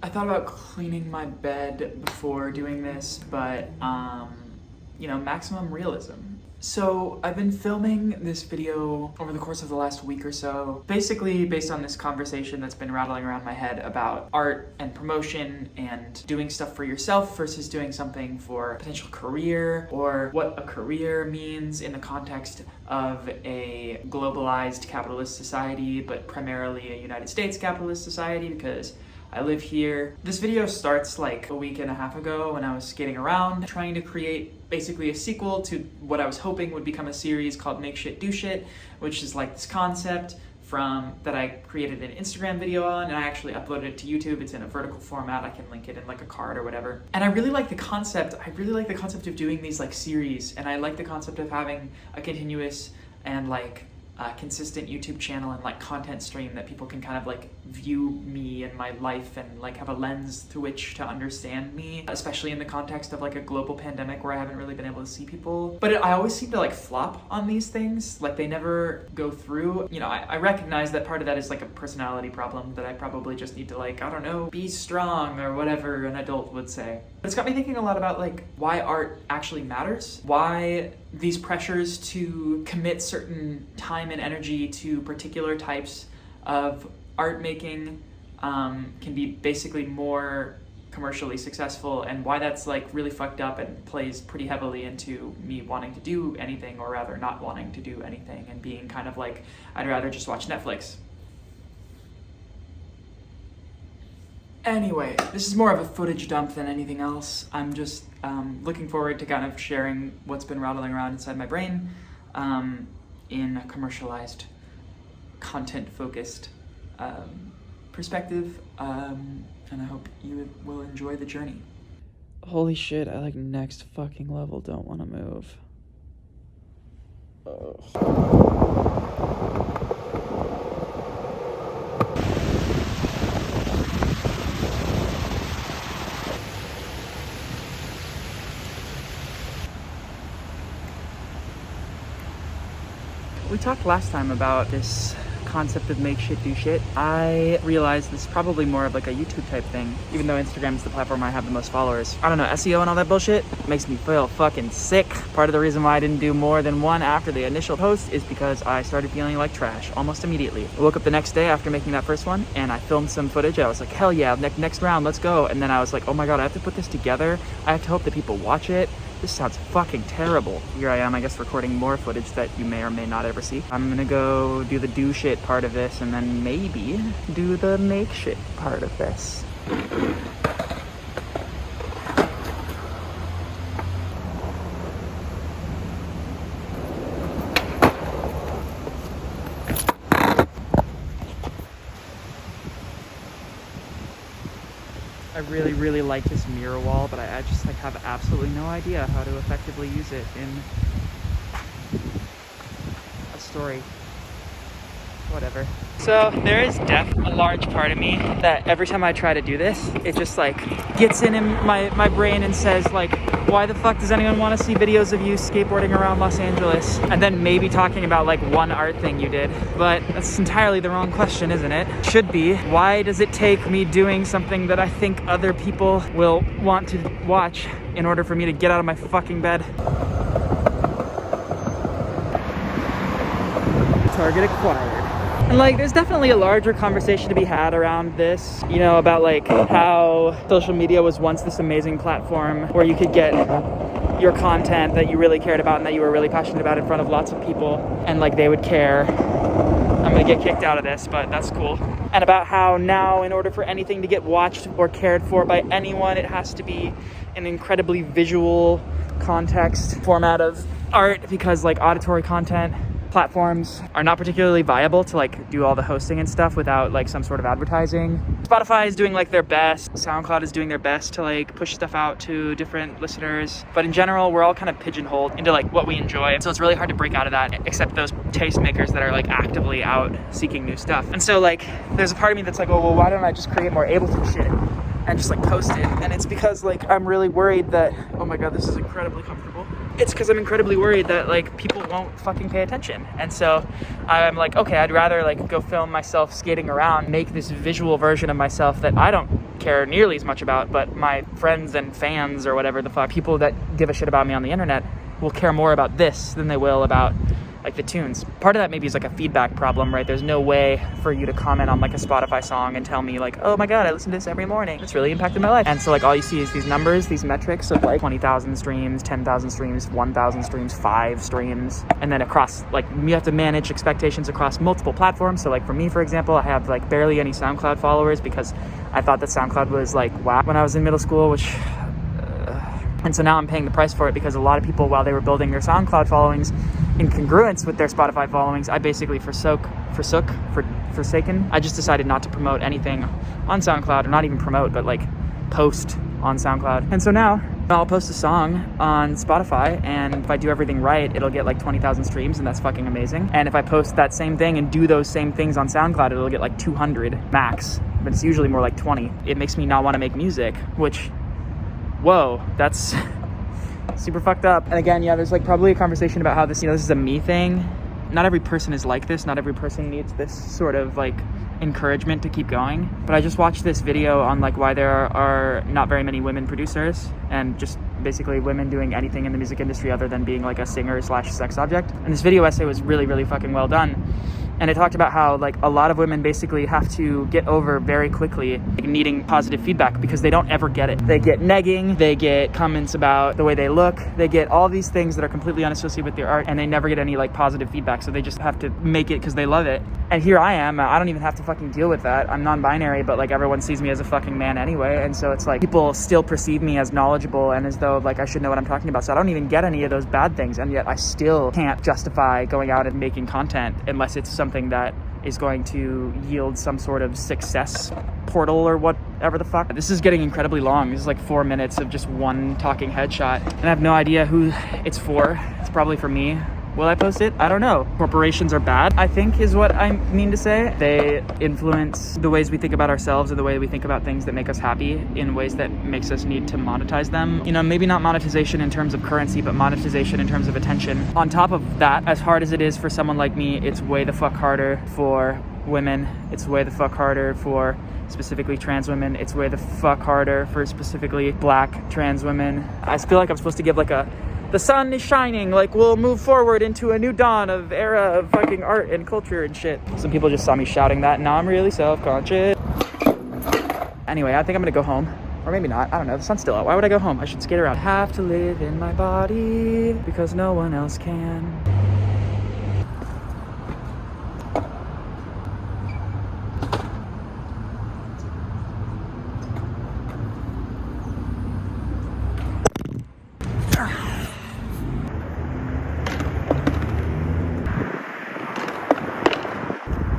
I thought about cleaning my bed before doing this, but, maximum realism. So I've been filming this video over the course of the last week or so, basically based on this conversation that's been rattling around my head about art and promotion and doing stuff for yourself versus doing something for a potential career, or what a career means in the context of a globalized capitalist society, but primarily a United States capitalist society, because I live here. This video starts like a week and a half ago when I was skating around trying to create basically a sequel to what I was hoping would become a series called Make Shit Do Shit, which is like this concept that I created an Instagram video on, and I actually uploaded it to YouTube. It's in a vertical format. I can link it in like a card or whatever. And I really like the concept. I really like the concept of doing these like series, and I like the concept of having a continuous and like consistent YouTube channel and like content stream that people can kind of like view me and my life and like have a lens through which to understand me, especially in the context of like a global pandemic where I haven't really been able to see people. But I always seem to like flop on these things, like they never go through. I recognize that part of that is like a personality problem that I probably just need to like, I don't know, be strong or whatever an adult would say. But it's got me thinking a lot about like why art actually matters, why these pressures to commit certain time and energy to particular types of art making can be basically more commercially successful, and why that's like really fucked up and plays pretty heavily into me wanting to do anything, or rather not wanting to do anything, and being kind of like, I'd rather just watch Netflix. Anyway, this is more of a footage dump than anything else. I'm just looking forward to kind of sharing what's been rattling around inside my brain in a commercialized, content-focused perspective, and I hope you will enjoy the journey. Holy shit, I like next fucking level don't want to move. We talked last time about this concept of make shit do shit. I realized this is probably more of like a YouTube type thing, even though Instagram is the platform I have the most followers. I don't know, SEO and all that bullshit makes me feel fucking sick. Part of the reason why I didn't do more than one after the initial post is because I started feeling like trash almost immediately. I woke up the next day after making that first one and I filmed some footage. I was like, hell yeah, next round, let's go. And then I was like, oh my God, I have to put this together. I have to hope that people watch it. This sounds fucking terrible. Here I am, I guess, recording more footage that you may or may not ever see. I'm gonna go do the do shit part of this and then maybe do the make shit part of this. I really, really like this mirror wall, but I just like have absolutely no idea how to effectively use it in a story. Whatever. So there is a large part of me that every time I try to do this, it just like gets in my brain and says like, why the fuck does anyone want to see videos of you skateboarding around Los Angeles and then maybe talking about like one art thing you did? But that's entirely the wrong question, isn't it? Should be, why does it take me doing something that I think other people will want to watch in order for me to get out of my fucking bed? Target acquired. And like, there's definitely a larger conversation to be had around this, about like how social media was once this amazing platform where you could get your content that you really cared about and that you were really passionate about in front of lots of people, and like they would care. I'm gonna get kicked out of this, but that's cool. And about how now, in order for anything to get watched or cared for by anyone, it has to be an incredibly visual context format of art, because like auditory content platforms are not particularly viable to like do all the hosting and stuff without like some sort of advertising. Spotify is doing like their best, SoundCloud is doing their best to like push stuff out to different listeners, but in general we're all kind of pigeonholed into like what we enjoy, so it's really hard to break out of that, except those tastemakers that are like actively out seeking new stuff. And so like there's a part of me that's like, oh well, why don't I just create more Ableton shit and just like post it? And it's because like I'm really worried that, oh my God, this is incredibly comfortable. It's because I'm incredibly worried that like people won't fucking pay attention. And so I'm like, okay, I'd rather like go film myself skating around, make this visual version of myself that I don't care nearly as much about, but my friends and fans or whatever the fuck, people that give a shit about me on the internet will care more about this than they will about like the tunes. Part of that maybe is like a feedback problem, right? There's no way for you to comment on like a Spotify song and tell me like, oh my God, I listen to this every morning. It's really impacted my life. And so like all you see is these numbers, these metrics of like 20,000 streams, 10,000 streams, 1,000 streams, 5 streams. And then across, like you have to manage expectations across multiple platforms. So like for me, for example, I have like barely any SoundCloud followers because I thought that SoundCloud was like wow when I was in middle school, which and so now I'm paying the price for it because a lot of people, while they were building their SoundCloud followings in congruence with their Spotify followings, I basically forsaken. I just decided not to promote anything on SoundCloud, or not even promote, but like post on SoundCloud. And so now I'll post a song on Spotify, and if I do everything right, it'll get like 20,000 streams, and that's fucking amazing. And if I post that same thing and do those same things on SoundCloud, it'll get like 200 max, but it's usually more like 20. It makes me not want to make music, which, whoa, that's super fucked up. And again, yeah, there's like probably a conversation about how this, you know, this is a me thing. Not every person is like this. Not every person needs this sort of like encouragement to keep going. But I just watched this video on like why there are not very many women producers, and just basically women doing anything in the music industry other than being like a singer / sex object. And this video essay was really, really fucking well done. And it talked about how like a lot of women basically have to get over very quickly like, needing positive feedback because they don't ever get it. They get negging, they get comments about the way they look, they get all these things that are completely unassociated with their art, and they never get any like positive feedback. So they just have to make it because they love it. And here I am, I don't even have to fucking deal with that. I'm non-binary, but like everyone sees me as a fucking man anyway. And so it's like people still perceive me as knowledgeable and as though like I should know what I'm talking about. So I don't even get any of those bad things. And yet I still can't justify going out and making content unless it's something that is going to yield some sort of success portal or whatever the fuck. This is getting incredibly long. This is like 4 minutes of just one talking headshot, and I have no idea who it's for. It's probably for me. Will I post it? I don't know. Corporations are bad, I think is what I mean to say. They influence the ways we think about ourselves or the way we think about things that make us happy in ways that makes us need to monetize them. You know, maybe not monetization in terms of currency, but monetization in terms of attention. On top of that, as hard as it is for someone like me, it's way the fuck harder for women. It's way the fuck harder for specifically trans women. It's way the fuck harder for specifically black trans women. I feel like I'm supposed to give like the sun is shining, like we'll move forward into a new dawn of era of fucking art and culture and shit. Some people just saw me shouting that, and now I'm really self-conscious. Anyway, I think I'm gonna go home. Or maybe not, I don't know, the sun's still out. Why would I go home? I should skate around. I have to live in my body because no one else can.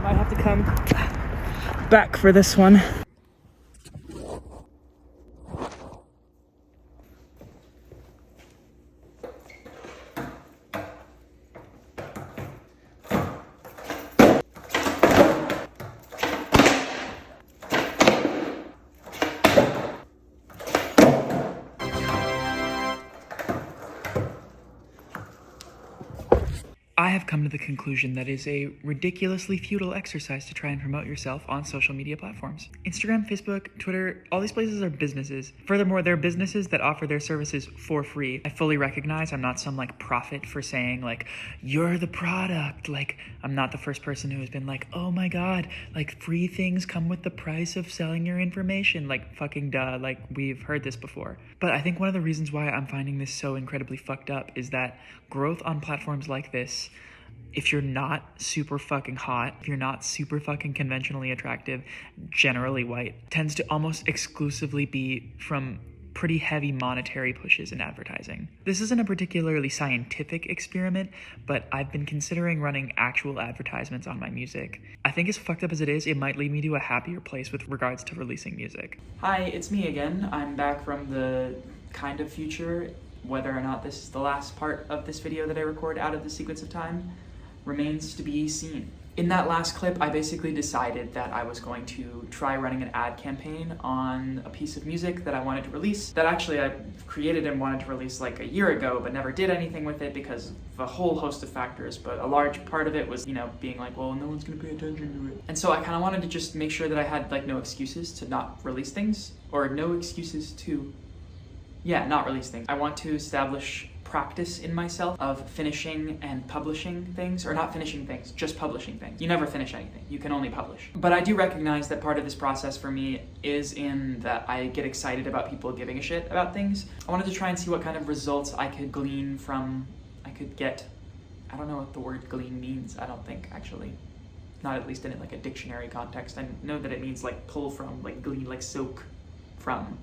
Might have to come back for this one. I have come to the conclusion that it's a ridiculously futile exercise to try and promote yourself on social media platforms. Instagram, Facebook, Twitter, all these places are businesses. Furthermore, they're businesses that offer their services for free. I fully recognize I'm not some like prophet for saying like, you're the product. Like, I'm not the first person who has been like, oh my God, like free things come with the price of selling your information. Like fucking duh, like we've heard this before. But I think one of the reasons why I'm finding this so incredibly fucked up is that growth on platforms like this, if you're not super fucking hot, if you're not super fucking conventionally attractive, generally white, tends to almost exclusively be from pretty heavy monetary pushes in advertising. This isn't a particularly scientific experiment, but I've been considering running actual advertisements on my music. I think as fucked up as it is, it might lead me to a happier place with regards to releasing music. Hi, it's me again. I'm back from the kind of future. Whether or not this is the last part of this video that I record out of the sequence of time remains to be seen. In that last clip, I basically decided that I was going to try running an ad campaign on a piece of music that I wanted to release, that actually I created and wanted to release like a year ago, but never did anything with it because of a whole host of factors. But a large part of it was, you know, being like, well, no one's gonna pay attention to it. And so I kind of wanted to just make sure that I had like no excuses to not release things, or no excuses to, yeah, not release things. I want to establish practice in myself of finishing and publishing things, or not finishing things, just publishing things. You never finish anything, you can only publish. But I do recognize that part of this process for me is in that I get excited about people giving a shit about things. I wanted to try and see what kind of results I could glean from, I don't know what the word glean means, I don't think, actually. Not at least in like a dictionary context. I know that it means like pull from, like glean, like soak from.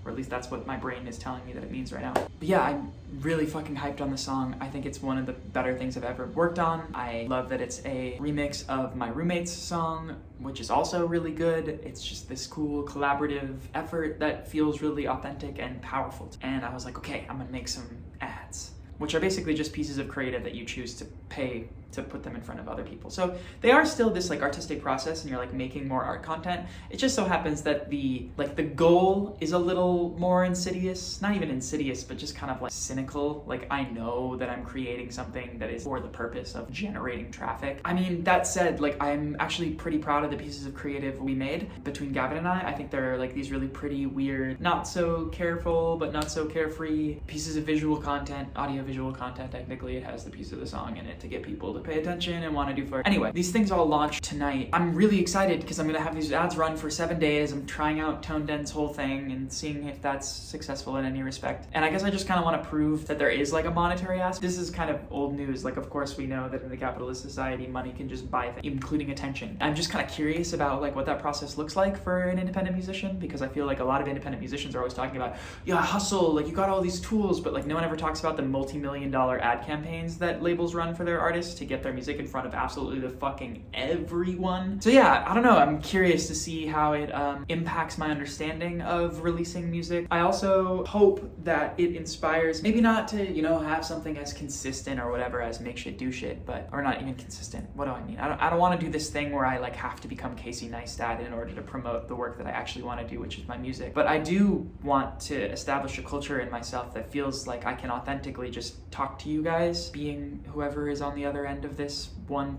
Or at least that's what my brain is telling me that it means right now. But yeah, I'm really fucking hyped on the song. I think it's one of the better things I've ever worked on. I love that it's a remix of my roommate's song, which is also really good. It's just this cool collaborative effort that feels really authentic and powerful. And I was like, okay, I'm gonna make some ads, which are basically just pieces of creative that you choose to pay to put them in front of other people. So they are still this like artistic process, and you're like making more art content. It just so happens that the goal is a little more insidious, not even insidious, but just kind of like cynical. Like, I know that I'm creating something that is for the purpose of generating traffic. I mean, that said, like, I'm actually pretty proud of the pieces of creative we made between Gavin and I. I think they're like these really pretty, weird, not so careful, but not so carefree pieces of visual content, audio visual content. Technically, it has the piece of the song in it to get people to pay attention and want to do for it. Anyway, these things all launch tonight. I'm really excited because I'm gonna have these ads run for 7 days. I'm trying out Tone Den's whole thing and seeing if that's successful in any respect. And I guess I just kind of want to prove that there is like a monetary aspect. This is kind of old news. Like, of course we know that in the capitalist society, money can just buy things, including attention. I'm just kind of curious about like what that process looks like for an independent musician, because I feel like a lot of independent musicians are always talking about, yeah, hustle, like you got all these tools, but like no one ever talks about the multi-million-dollar ad campaigns that labels run for their artists to get their music in front of absolutely the fucking everyone. So yeah, I don't know, I'm curious to see how it impacts my understanding of releasing music. I also hope that it inspires, maybe not to, you know, have something as consistent or whatever as make shit do shit, but, or not even consistent, what do I mean? I don't want to do this thing where I like have to become Casey Neistat in order to promote the work that I actually want to do, which is my music. But I do want to establish a culture in myself that feels like I can authentically just talk to you guys, being whoever is on the other end of this one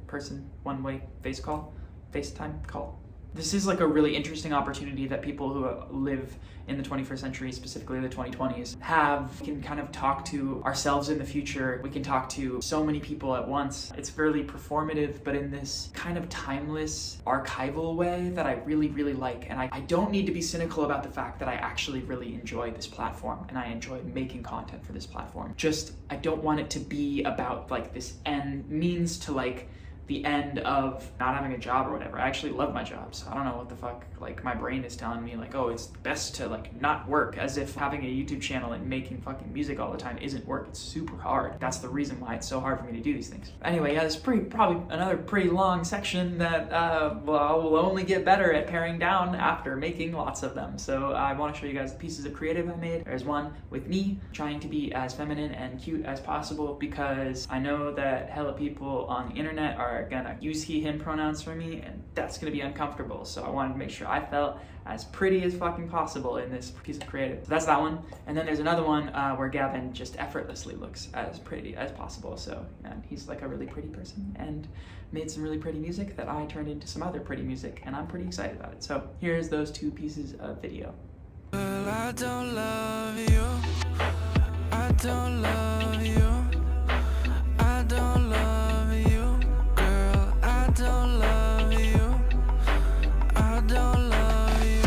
person, one-way FaceTime call. This is like a really interesting opportunity that people who live in the 21st century, specifically the 2020s, have. We can kind of talk to ourselves in the future. We can talk to so many people at once. It's fairly performative, but in this kind of timeless, archival way that I really, really like. And I don't need to be cynical about the fact that I actually really enjoy this platform and I enjoy making content for this platform. Just, I don't want it to be about like this end means to like the end of not having a job or whatever. I actually love my job, so I don't know what the fuck like my brain is telling me like, oh, it's best to like not work, as if having a YouTube channel and making fucking music all the time isn't work. It's super hard. That's the reason why it's so hard for me to do these things. Anyway, yeah, this is probably another pretty long section that well, will only get better at paring down after making lots of them. So I want to show you guys the pieces of creative I made. There's one with me trying to be as feminine and cute as possible, because I know that hella people on the internet are gonna use he, him pronouns for me, and that's gonna be uncomfortable. So I wanted to make sure I felt as pretty as fucking possible in this piece of creative. So that's that one. And then there's another one where Gavin just effortlessly looks as pretty as possible. So, and he's like a really pretty person and made some really pretty music that I turned into some other pretty music, and I'm pretty excited about it. So here's those two pieces of video. Well, I don't love you. I don't love you. I don't love you. Girl, I don't love you. I don't love you.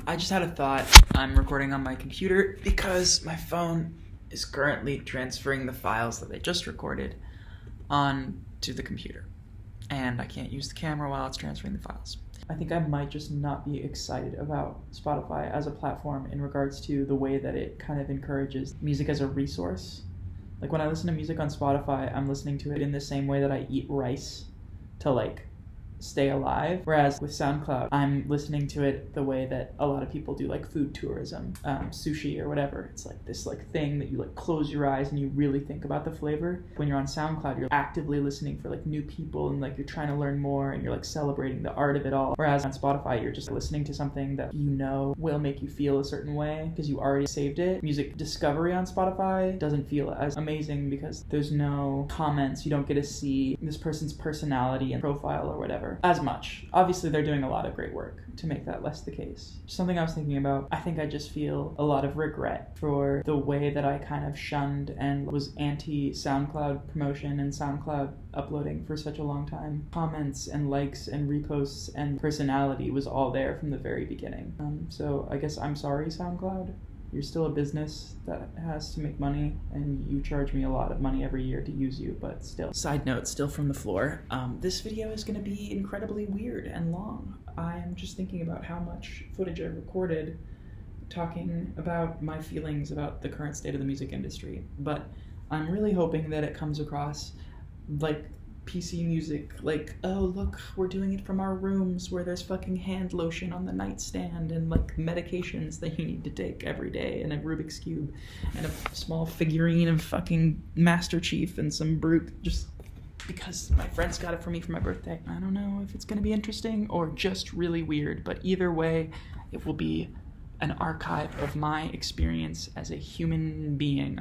I just had a thought. I'm recording on my computer because my phone is currently transferring the files that I just recorded onto the computer, and I can't use the camera while it's transferring the files. I think I might just not be excited about Spotify as a platform in regards to the way that it kind of encourages music as a resource. Like when I listen to music on Spotify, I'm listening to it in the same way that I eat rice to like stay alive. Whereas with SoundCloud, I'm listening to it the way that a lot of people do, like food tourism, sushi or whatever. It's like this like thing that you like close your eyes and you really think about the flavor. When you're on SoundCloud, you're actively listening for like new people and like you're trying to learn more and you're like celebrating the art of it all. Whereas on Spotify, you're just listening to something that you know will make you feel a certain way because you already saved it. Music discovery on Spotify doesn't feel as amazing because there's no comments. You don't get to see this person's personality and profile or whatever as much. Obviously, they're doing a lot of great work to make that less the case. Something I was thinking about, I think I just feel a lot of regret for the way that I kind of shunned and was anti-SoundCloud promotion and SoundCloud uploading for such a long time. Comments and likes and reposts and personality was all there from the very beginning. So I guess I'm sorry, SoundCloud. You're still a business that has to make money, and you charge me a lot of money every year to use you, but still. Side note, still from the floor, this video is going to be incredibly weird and long. I'm just thinking about how much footage I recorded talking about my feelings about the current state of the music industry, but I'm really hoping that it comes across like PC music, like, oh look, we're doing it from our rooms where there's fucking hand lotion on the nightstand and like medications that you need to take every day and a Rubik's Cube and a small figurine of fucking Master Chief and some Brute just because my friends got it for me for my birthday. I don't know if it's gonna be interesting or just really weird, but either way, it will be an archive of my experience as a human being.